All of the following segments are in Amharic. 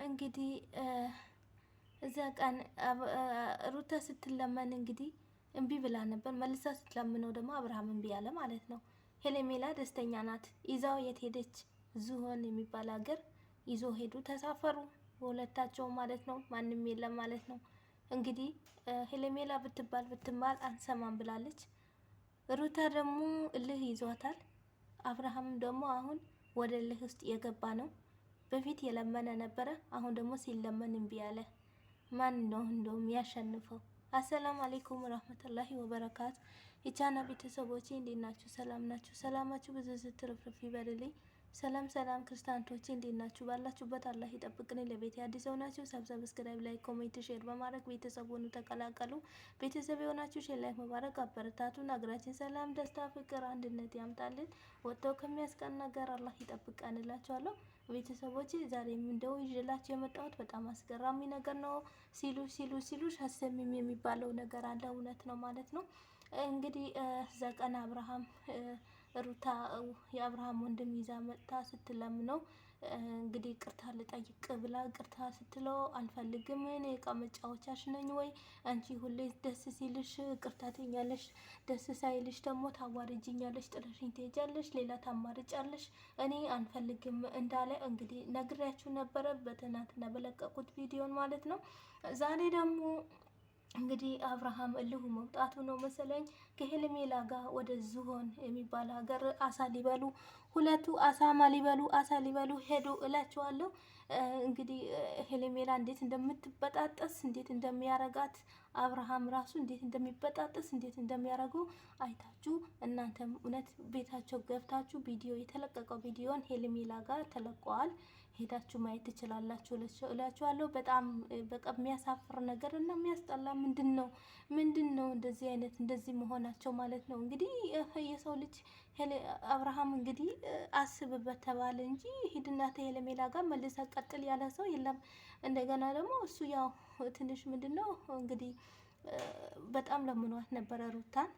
እንግዲህ እዛ ቀን ሩታ ስትለመን እንግዲህ እምቢ ብላ ነበር። መልሳ ስትለምነው ደግሞ አብርሃም እምቢ አለ ማለት ነው። ሄለሜላ ደስተኛ ናት። ይዛው የት ሄደች? ዝሆን የሚባል ሀገር ይዞ ሄዱ። ተሳፈሩ በሁለታቸው ማለት ነው። ማንም የለም ማለት ነው። እንግዲህ ሄለሜላ ብትባል ብትባል አንሰማም ብላለች። ሩታ ደግሞ እልህ ይዟታል። አብርሃም ደግሞ አሁን ወደ እልህ ውስጥ የገባ ነው። በፊት የለመነ ነበረ። አሁን ደግሞ ሲለመን እምቢ አለ። ማን ነው እንደውም ያሸንፈው? አሰላሙ አሌይኩም ወራህመቱላሂ ወበረካቱ። የቻና ቤተሰቦቼ እንዴት ናችሁ? ሰላም ናችሁ? ሰላማችሁ ብዙ ስትርፍርፍ ይበልልኝ። ሰላም ሰላም ክርስቲያኖቼ እንዴት ናችሁ? ባላችሁበት አላህ ይጠብቅልኝ። ለቤት አዲስ የሆናችሁ ሰብስክራይብ፣ ላይ ኮሜንት፣ ሼር በማድረግ ቤተሰብ ሆኑ ተቀላቀሉ። ቤተሰብ የሆናችሁ ሼር ላይ መባረክ አበረታቱን። ሀገራችን ሰላም፣ ደስታ፣ ፍቅር፣ አንድነት ያምጣልን። ወጥተው ከሚያስቀን ነገር አላህ ይጠብቀን እላችኋለሁ። ቤተሰቦቼ ዛሬም እንደው ይዤላችሁ የመጣሁት በጣም አስገራሚ ነገር ነው። ሲሉሽ አሰሚም የሚባለው ነገር አለ። እውነት ነው ማለት ነው። እንግዲህ እዛ ቀን አብርሃም ሩታ የአብርሃም ወንድም ይዛ መጥታ ስትለምነው እንግዲህ ቅርታ ልጠይቅ ብላ ቅርታ ስትለው አልፈልግም፣ እኔ እቃ መጫወቻሽ ነኝ ወይ? አንቺ ሁሌ ደስ ሲልሽ ቅርታ ትኛለሽ፣ ደስ ሳይልሽ ደግሞ ታዋርጅኛለሽ፣ ጥለሽኝ ትሄጃለሽ፣ ሌላ ታማርጫለሽ፣ እኔ አንፈልግም እንዳለ እንግዲህ ነግሬያችሁ ነበረ በትናንትና በለቀቁት ቪዲዮን ማለት ነው። ዛሬ ደግሞ እንግዲህ አብርሃም እልሁ መውጣቱ ነው መሰለኝ ከሄለሜላ ጋር ወደ ዝሆን የሚባል ሀገር አሳ ሊበሉ ሁለቱ አሳ ሊበሉ ሄዱ እላቸዋለሁ። እንግዲህ ሄለሜላ እንዴት እንደምትበጣጠስ እንዴት እንደሚያረጋት አብርሃም ራሱ እንዴት እንደሚበጣጠስ እንዴት እንደሚያረጉ አይታችሁ እናንተም እውነት ቤታቸው ገብታችሁ ቪዲዮ የተለቀቀው ቪዲዮን ሄለሜላ ጋር ተለቀዋል። ሄዳችሁ ማየት ትችላላችሁ እላችኋለሁ። በጣም በቃ የሚያሳፍር ነገር እና የሚያስጠላ ምንድን ነው እንደዚህ አይነት እንደዚህ መሆናቸው ማለት ነው። እንግዲህ የሰው ልጅ አብርሃም እንግዲህ አስብበት ተባለ እንጂ ሂድና ከሄለሜላ ጋር መልሰ ቀጥል ያለ ሰው የለም። እንደገና ደግሞ እሱ ያው ትንሽ ምንድን ነው እንግዲህ በጣም ለምኗት ነበረ ሩታን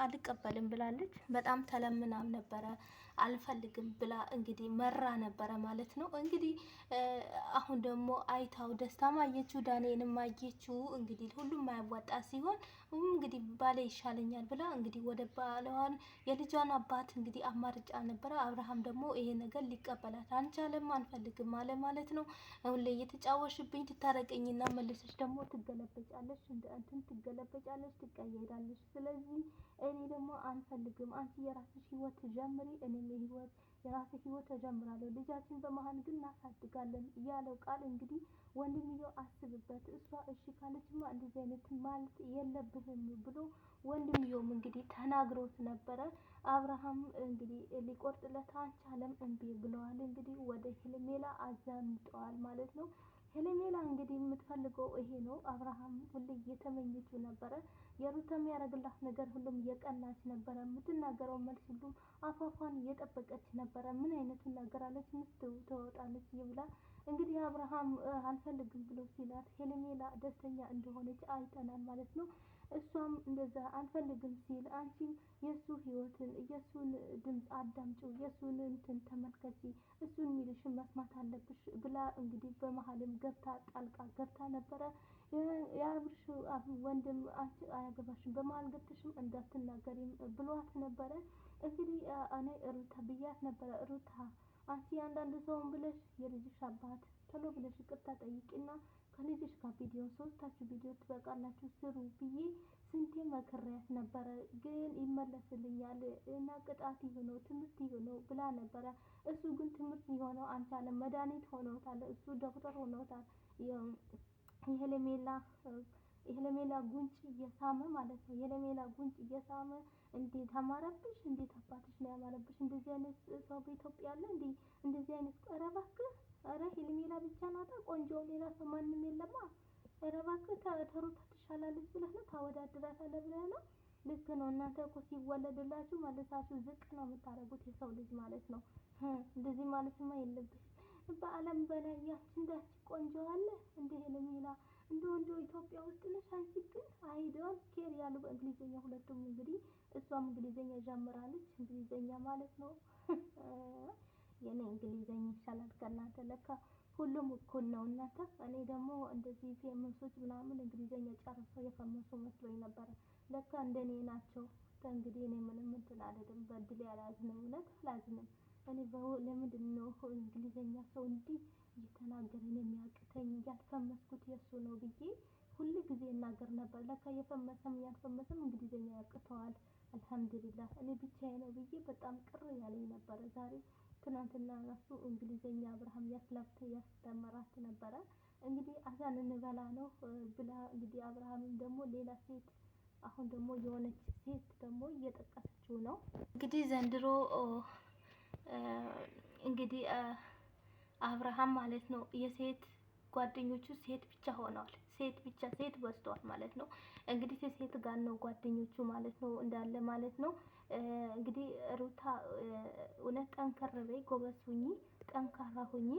አልቀበልም ብላለች። በጣም ተለምናም ነበረ አልፈልግም ብላ እንግዲህ መራ ነበረ ማለት ነው። እንግዲህ አሁን ደግሞ አይታው ደስታም አየችው ዳኔንም አየችው። እንግዲህ ሁሉም ማያዋጣ ሲሆን እንግዲህ ባሌ ይሻለኛል ብላ እንግዲህ ወደ ባለዋን የልጇን አባት እንግዲህ አማርጫ ነበረ። አብርሃም ደግሞ ይሄ ነገር ሊቀበላት አንቻለም፣ አንፈልግም አለ ማለት ነው። አሁን ላይ እየተጫወሽብኝ ትታረቀኝና መልሰሽ ደግሞ ትገለበጫለሽ፣ እንደ እንትን ትገለበጫለሽ፣ ትቀየራለሽ። ስለዚህ እኔ ደግሞ አንፈልግም፣ አንቺ የራስሽ ህይወት ጀምሪ፣ እኔም የራሴ ህይወት ተጀምራለሁ፣ ልጃችን በመሀል ግን እናሳድጋለን እያለው ቃል እንግዲህ ወንድምየው አስብበት፣ እሷ እሺ ካለችማ እንደዚህ አይነት ማለት የለብህም ብሎ ወንድምየውም እንግዲህ ተናግሮት ነበረ። አብርሃም እንግዲህ ሊቆርጥለት አልቻለም፣ እምቢ ብለዋል። እንግዲህ ወደ ሄለሜላ አዛምጠዋል ማለት ነው። ሄለሜላ እንግዲህ የምትፈልገው ይሄ ነው። አብርሃም ሁሌ እየተመኘችው ነበረ። የሩታ የሚያደርግላት ነገር ሁሉም እየቀናች ነበረ። የምትናገረው መልስ ሁሉም አፏፏን እየጠበቀች ነበረ። ምን አይነት ትናገራለች፣ ምስት ትወጣለች ይብላ። እንግዲህ አብርሃም አልፈልግም ብሎ ሲላት ሄለሜላ ደስተኛ እንደሆነች አይተናል ማለት ነው። እሷም እንደዛ አልፈልግም ሲል አንቺ የእሱ ህይወትን የእሱን ድምፅ አዳምጪው፣ የእሱን እንትን ተመልከቺ፣ እሱን የሚልሽን መስማት አለብሽ ብላ እንግዲህ በመሀልም ገብታ ጣልቃ ገብታ ነበረ። የአብርሽ ወንድም አንቺ አያገባሽም በመሀል ገብተሽም እንዳትናገሪም ብሏት ነበረ። እንግዲህ እኔ ሩታ ብያት ነበረ፣ ሩታ አንቺ አንዳንድ ሰውን ብለሽ የልጅሽ አባት ቶሎ ብለሽ ይቅርታ ጠይቂና ከልጅሽ ጋር ቪዲዮ ሶስታችሁ ቪዲዮ ትበቃላችሁ ስሩ ብዬ ስንቴ መክሬያት ነበረ። ግን ይመለስልኛል እና ቅጣት ይሆነው ትምህርት ይሆነው ብላ ነበረ። እሱ ግን ትምህርት ሊሆነው አልቻለም። መድኃኒት ሆኖታል። እሱ ዶክተር ሆኖታል። የሄለሜላ ጉንጭ እየሳመ ማለት ነው። የሄለሜላ ጉንጭ እየሳመ እንዴት አማረብሽ? እንዴት አባትሽ ነው ያማረብሽ? እንደዚህ አይነት ሰው በኢትዮጵያ አለ እንዴ? እንደዚህ አይነት ኧረ እባክህ! ኧረ ሄለሜላ ብቻ ናታ ቆንጆ፣ ሌላ ሰው ማንም የለማ። ኧረ እባክህ ተሩታ ትሻላለች ብለህ ነው ታወዳድራታለህ ብለህ ነው? ልክ ነው። እናንተ እኮ ሲወለድላችሁ መልሳችሁ ዝቅ ነው የምታደርጉት የሰው ልጅ ማለት ነው። እንደዚህ ማለትማ የለብህም። በዓለም በላይ ያቺ እንዳች ቆንጆ አለ እንደ ሄለሜላ እንደው ኢትዮጵያ ውስጥ ነሽ አንቺ ግን አይ ዶንት ኬር ያሉ በእንግሊዝኛ ሁለቱም እንግዲህ እሷም እንግሊዝኛ ጀምራለች። እንግሊዝኛ ማለት ነው የኔ እንግሊዝኛ ይሻላል ከእናንተ ለካ። ሁሉም እኩል ነው እናንተ። እኔ ደግሞ እንደዚህ ፌመሶች ምናምን እንግሊዘኛ ጨርሰው የፈመሱ መስሎኝ ነበረ። ለካ እንደኔ ናቸው። ከእንግዲህ እኔ ምንም እንትን አልልም፣ በድል አላዝንም፣ እውነት አላዝንም። እኔ ለምንድን ነው እንግሊዘኛ ሰው እንዲህ እየተናገረን የሚያቅተኝ? ያልፈመስኩት የእሱ ነው ብዬ ሁል ጊዜ እናገር ነበር። ለካ የፈመሰም ያልፈመሰም እንግሊዘኛ ያቅተዋል። አልሐምዱሊላህ እኔ ብቻዬ ነው ብዬ በጣም ቅር ያለኝ ነበረ ዛሬ። ትናንትና ራሱ እንግሊዘኛ አብርሃም ያስተምራት ነበረ። እንግዲህ አዛን እንበላ ነው ብላ እንግዲህ አብርሃምም ደግሞ ሌላ ሴት አሁን ደግሞ የሆነች ሴት ደግሞ እየጠቀሰችው ነው እንግዲህ ዘንድሮ እንግዲህ አብርሃም ማለት ነው የሴት ጓደኞቹ ሴት ብቻ ሆነዋል። ሴት ብቻ ሴት በዝተዋል ማለት ነው። እንግዲህ ሴት ጋር ነው ጓደኞቹ ማለት ነው እንዳለ ማለት ነው። እንግዲህ ሩታ እውነት ጠንከር በይ፣ ጎበዝ ሁኚ፣ ጠንካራ ሁኚ።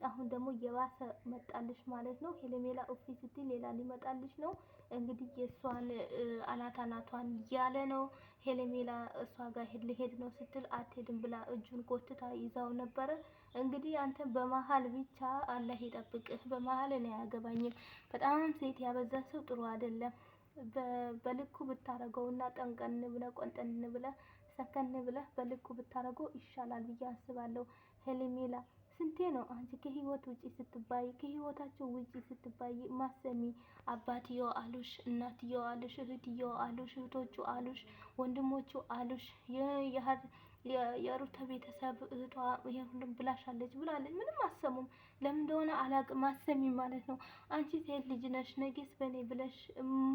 አሁን ደግሞ እየባሰ መጣልሽ ማለት ነው። ሄለሜላ ኦፊ ስትይ ሌላ ሊመጣልሽ ነው። እንግዲህ የእሷን አናቷን እያለ ነው። ሄለሜላ እሷ ጋር ልሄድ ነው ስትል አትሄድም ብላ እጁን ጎትታ ይዛው ነበረ። እንግዲህ አንተ በመሀል ብቻ አላህ ይጠብቅህ። በመሀል እኔ አያገባኝም። በጣም ሴት ያበዛ ሰው ጥሩ አይደለም። በልኩ ብታረገውና ጠንቀን ብለህ ቆንጠን ብለህ ሰከን ብለህ በልኩ ብታረገው ይሻላል ብዬ አስባለሁ። ሄለሜላ ስንቴ ነው አንቺ ከህይወት ውጪ ስትባይ፣ ከህይወታቸው ውጪ ስትባይ ማሰሚ? አባትየው አሉሽ፣ እናትየው አሉሽ፣ እህትየው አሉሽ፣ እህቶቹ አሉሽ፣ ወንድሞቹ አሉሽ፣ የሩታ ቤተሰብ እህቷ ይሄ ሁሉም ብላሻለች ብላለች። ምንም አሰሙም። ለምን እንደሆነ አላቅም። አሰሚ ማለት ነው። አንቺ ሴት ልጅ ነሽ። ነጌስ በኔ ብለሽ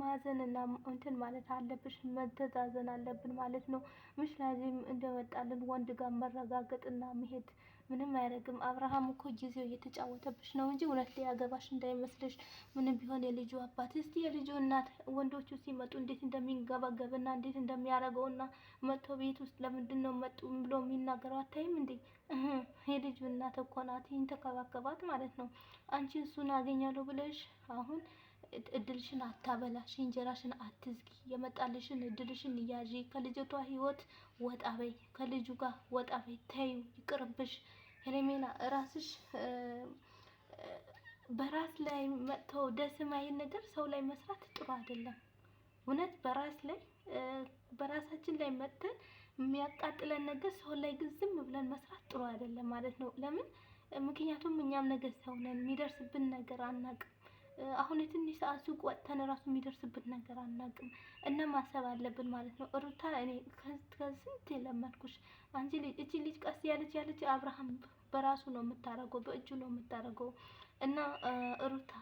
ማዘንና እንትን ማለት አለብሽ። መተዛዘን አለብን ማለት ነው። ምሽ ላዚም እንደመጣልን ወንድ ጋር መረጋገጥና መሄድ ምንም አያደርግም። አብርሃም እኮ ጊዜው እየተጫወተብሽ ነው እንጂ እውነት ሊያገባሽ እንዳይመስልሽ። ምንም ቢሆን የልጁ አባት። እስቲ የልጁ እናት ወንዶቹ ሲመጡ እንዴት እንደሚንገበገብና እንዴት እንደሚያደርገውና መጥቶ ቤት ውስጥ ለምንድን ነው መጡ ብሎ የሚናገረው አታይም እንዴ? የልጁ እናት እኮ ናት ተከባከባት ማለት ነው። አንቺ እሱን አገኛለሁ ብለሽ አሁን እድልሽን አታበላሽ፣ እንጀራሽን አትዝጊ፣ የመጣልሽን እድልሽን እያዢ፣ ከልጅቷ ህይወት ወጣ በይ፣ ከልጁ ጋር ወጣ በይ፣ ተይው፣ ይቅርብሽ። ሄለሜላ ራስሽ በራስ ላይ መጥተው ደስ የማይል ነገር ሰው ላይ መስራት ጥሩ አይደለም። እውነት በራስ ላይ በራሳችን ላይ መጥተን የሚያቃጥለን ነገር ሰው ላይ ግን ዝም ብለን መስራት ጥሩ አይደለም ማለት ነው። ለምን? ምክንያቱም እኛም ነገ ሰው ነን፣ የሚደርስብን ነገር አናቅም። አሁን የትንሽ ሰዓት ሱቅ ወጥተን ራሱ የሚደርስብን ነገር አናቅም እና ማሰብ አለብን ማለት ነው። ሩታ እኔ ከስንት የለመድኩሽ አንቺ ልጅ፣ እቺ ልጅ ቀስ ያለች አብርሃም በራሱ ነው የምታረገው፣ በእጁ ነው የምታረገው። እና ሩታ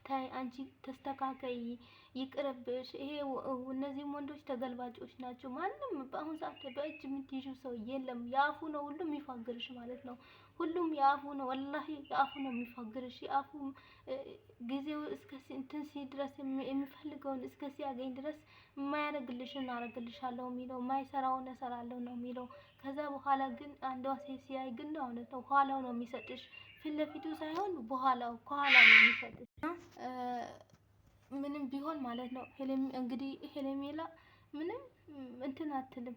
ታይ አንቺ ተስተካከይ፣ ይቅርብሽ። ይሄ እነዚህም ወንዶች ተገልባጮች ናቸው። ማንም በአሁን ሰዓት በእጅ የምትይዥው ሰው የለም። የአፉ ነው ሁሉም የሚፋግርሽ ማለት ነው። ሁሉም የአፉ ነው፣ ወላሂ የአፉ ነው የሚፋግርሽ። የአፉ ጊዜው እስከ እንትን ሲል ድረስ የሚፈልገውን እስከ ሲያገኝ ድረስ የማያደርግልሽን አደርግልሻለሁ የሚለው፣ የማይሰራውን እሰራለሁ ነው የሚለው። ከዛ በኋላ ግን አንዷ ሴት ሲያይ ግን እውነት ነው ኋላው ነው የሚሰጥሽ። ፊት ለፊቱ ሳይሆን በኋላው ከኋላ ነው የሚሰጥሽ። ምንም ቢሆን ማለት ነው እንግዲህ ሄለሜላ ምንም እንትን አትልም።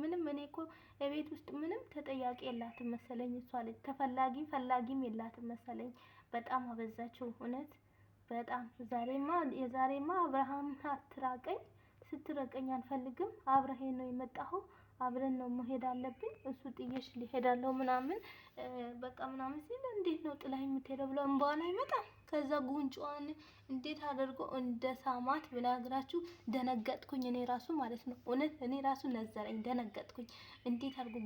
ምንም እኔ እኮ የቤት ውስጥ ምንም ተጠያቂ የላትም መሰለኝ። እሷ ልጅ ፈላጊም የላትም መሰለኝ። በጣም አበዛችው እውነት በጣም። የዛሬማ አብርሃም አትራቀኝ፣ ስትረቀኝ አልፈልግም፣ አብረኸኝ ነው የመጣኸው፣ አብረን ነው መሄድ አለብን፣ እሱ ጥዬሽ ሊሄዳለሁ ምናምን በቃ ምናምን ሲል እንዴት ነው ጥላ የምትሄደው ብሎ እንባዋን አይመጣም። ከዛ ጉንጯን እንዴት አድርጎ እንደ ሳማት ብነግራችሁ ደነገጥኩኝ እኔ ራሱ ማለት ነው። እውነት እኔ ራሱ ነዘረኝ፣ ደነገጥኩኝ። እንዴት አድርጎ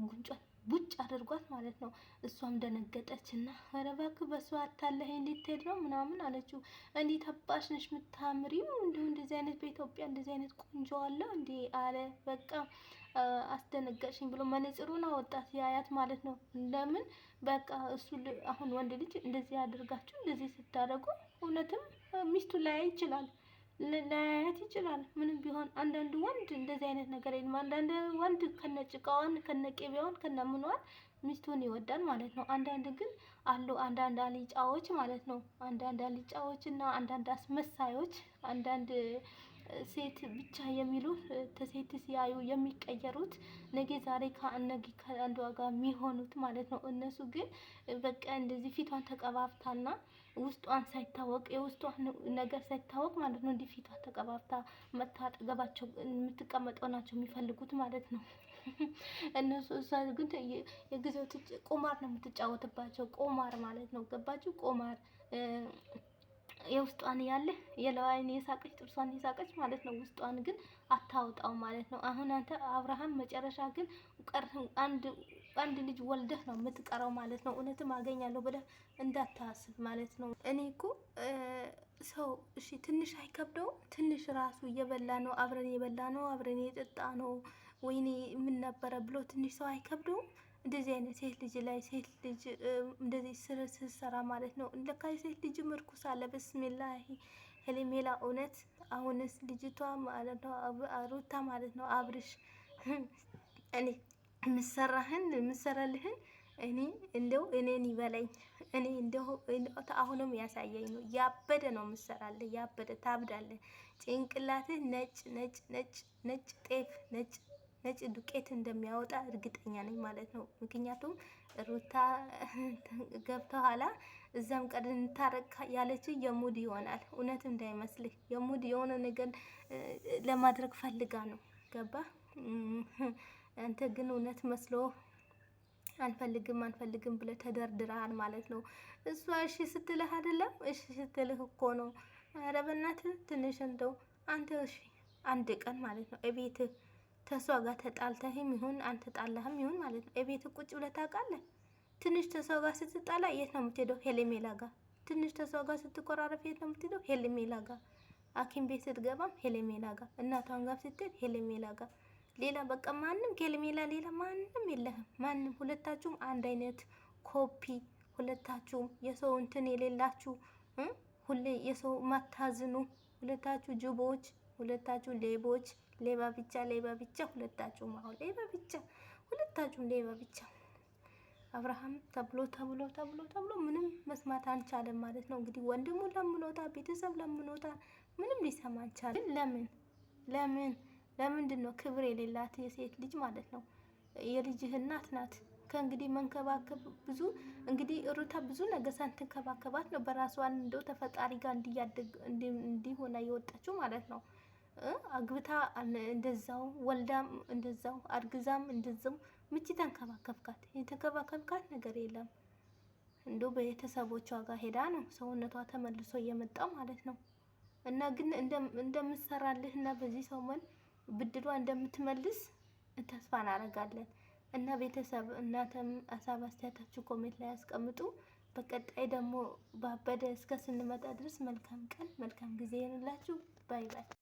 ጉንጯን ቡጭ አድርጓት ማለት ነው። እሷም ደነገጠች እና ኧረ እባክህ በሷ አታለህ እንዴት ትሄድ ነው ምናምን አለችው። እንዴት አባሽ ነሽ የምታምሪው፣ እንዲሁ እንደዚህ አይነት በኢትዮጵያ እንደዚህ አይነት ቆንጆ አለ እንዴ አለ። በቃ አስደነገጥሽኝ ብሎ መነጽሩን አወጣ ሲያያት ማለት ነው። ለምን በቃ እሱ አሁን ወንድ ልጅ እንደዚህ አድርጋችሁ እንደዚህ ስታደርጉ እውነትም ሚስቱ ላያይ ይችላል፣ ላያያት ይችላል። ምንም ቢሆን አንዳንድ ወንድ እንደዚህ አይነት ነገር የለም። አንዳንድ ወንድ ከነጭቃዋን ከነቄቢያዋን ከነምኗን ሚስቱን ይወዳል ማለት ነው። አንዳንድ ግን አሉ አንዳንድ አልጫዎች ማለት ነው። አንዳንድ አልጫዎች እና አንዳንድ አስመሳዮች፣ አንዳንድ ሴት ብቻ የሚሉት ሴት ሲያዩ የሚቀየሩት ነገ ዛሬ ከአንዷ ጋር የሚሆኑት ማለት ነው። እነሱ ግን በቃ እንደዚህ ፊቷን ተቀባብታና ውስጧን ሳይታወቅ የውስጧን ነገር ሳይታወቅ ማለት ነው እንዲህ ፊቷን ተቀባብታ መታ አጠገባቸው የምትቀመጠው ናቸው የሚፈልጉት ማለት ነው። እነሱ እሷ ግን የጊዜው ቁማር ነው የምትጫወትባቸው። ቁማር ማለት ነው ገባችሁ? ቁማር የውስጧን ያለ የላይን የሳቀች ጥርሷን የሳቀች ማለት ነው። ውስጧን ግን አታውጣው ማለት ነው። አሁን አንተ አብርሃም መጨረሻ ግን አንድ ልጅ ወልደህ ነው የምትቀረው ማለት ነው። እውነትም አገኛለሁ ብለህ እንዳታስብ ማለት ነው። እኔ እኮ ሰው እሺ ትንሽ አይከብደውም? ትንሽ ራሱ እየበላ ነው አብረን የበላ ነው አብረን የጠጣ ነው ወይኔ ምን ነበረ ብሎ ትንሽ ሰው አይከብደውም? እንደዚህ አይነት ሴት ልጅ ላይ ሴት ልጅ እንደዚህ ስትሰራ ማለት ነው። ለካ የሴት ልጅ ምርኩስ አለ። በስሚላሂ ሄሌሜላ እውነት አሁንስ ልጅቷ ማለት ነው ሩታ ማለት ነው አብርሽ እኔ ምሰራልህን እኔ እንደው እኔን ይበለኝ። እኔ እንደው አሁንም ያሳየኝ ነው። ያበደ ነው ምሰራልህ፣ ያበደ ታብዳለህ። ጭንቅላትህ ነጭ ነጭ ነጭ ነጭ ጤፍ ነጭ ዱቄት እንደሚያወጣ እርግጠኛ ነኝ ማለት ነው። ምክንያቱም ሩታ ገብተኋላ እዛም ቀን እንታረቅ ያለች የሙድ ይሆናል። እውነት እንዳይመስልህ የሙድ የሆነ ነገር ለማድረግ ፈልጋ ነው። ገባ? አንተ ግን እውነት መስሎ አንፈልግም ብለህ ተደርድረሃል ማለት ነው። እሷ እሺ ስትልህ አይደለም እሺ ስትልህ እኮ ነው። ኧረ በእናትህ ትንሽ እንደው አንተ እሺ አንድ ቀን ማለት ነው እቤትህ ተሷ ጋር ተጣልተህም ይሁን አንተ ጣላህም ይሁን ማለት ነው እቤትህ ቁጭ ብለህ ታውቃለህ? ትንሽ ተሰው ጋር ስትጣላ የት ነው የምትሄደው? ሄሌሜላ ጋር። ትንሽ ተሰው ጋር ስትቆራረፍ የት ነው የምትሄደው? ሄሌሜላ ጋር። ሐኪም ቤት ስትገባም ሄሌሜላ ጋር። እናቷን ጋር ስትሄድ ሄሌሜላ ጋር። ሌላ በቃ ማንም ከሄሌሜላ ሌላ ማንም የለህም። ማንም ሁለታችሁም አንድ አይነት ኮፒ፣ ሁለታችሁም የሰው እንትን የሌላችሁ ሁሌ የሰው ማታዝኑ ሁለታችሁ ጅቦች፣ ሁለታችሁ ሌቦች፣ ሌባ ብቻ ሁለታችሁም አሁን ሌባ ብቻ ሁለታችሁም ሌባ ብቻ። አብርሃም ተብሎ ምንም መስማት አልቻለም ማለት ነው። እንግዲህ ወንድሙ ለምኖታ ቤተሰብ ለምኖታ ምንም ሊሰማ አልቻለም። ለምንድን ነው ክብር የሌላት የሴት ልጅ ማለት ነው? የልጅህ እናት ናት። ከእንግዲህ መንከባከብ ብዙ እንግዲህ ሩታ ብዙ ነገር ሳትንከባከባት ነው በራሷን እንደው ተፈጣሪ ጋር እንዲሆና የወጣችው ማለት ነው። አግብታ እንደዛው ወልዳም እንደዛው አርግዛም እንደዛው ምቺ ተንከባከብካት? የተንከባከብካት ነገር የለም። እንደው ቤተሰቦቿ ጋር ሄዳ ነው ሰውነቷ ተመልሶ እየመጣው ማለት ነው። እና ግን እንደምትሰራልህ እና በዚህ ሰሞን ብድሯ እንደምትመልስ ተስፋ እናደርጋለን። እና ቤተሰብ እናንተም ሀሳብ አስተያየታችሁ ኮሜንት ላይ ያስቀምጡ። በቀጣይ ደግሞ ባበደ እስከ ስንመጣ ድረስ መልካም ቀን መልካም ጊዜ ይሁንላችሁ። ባይ ባይ።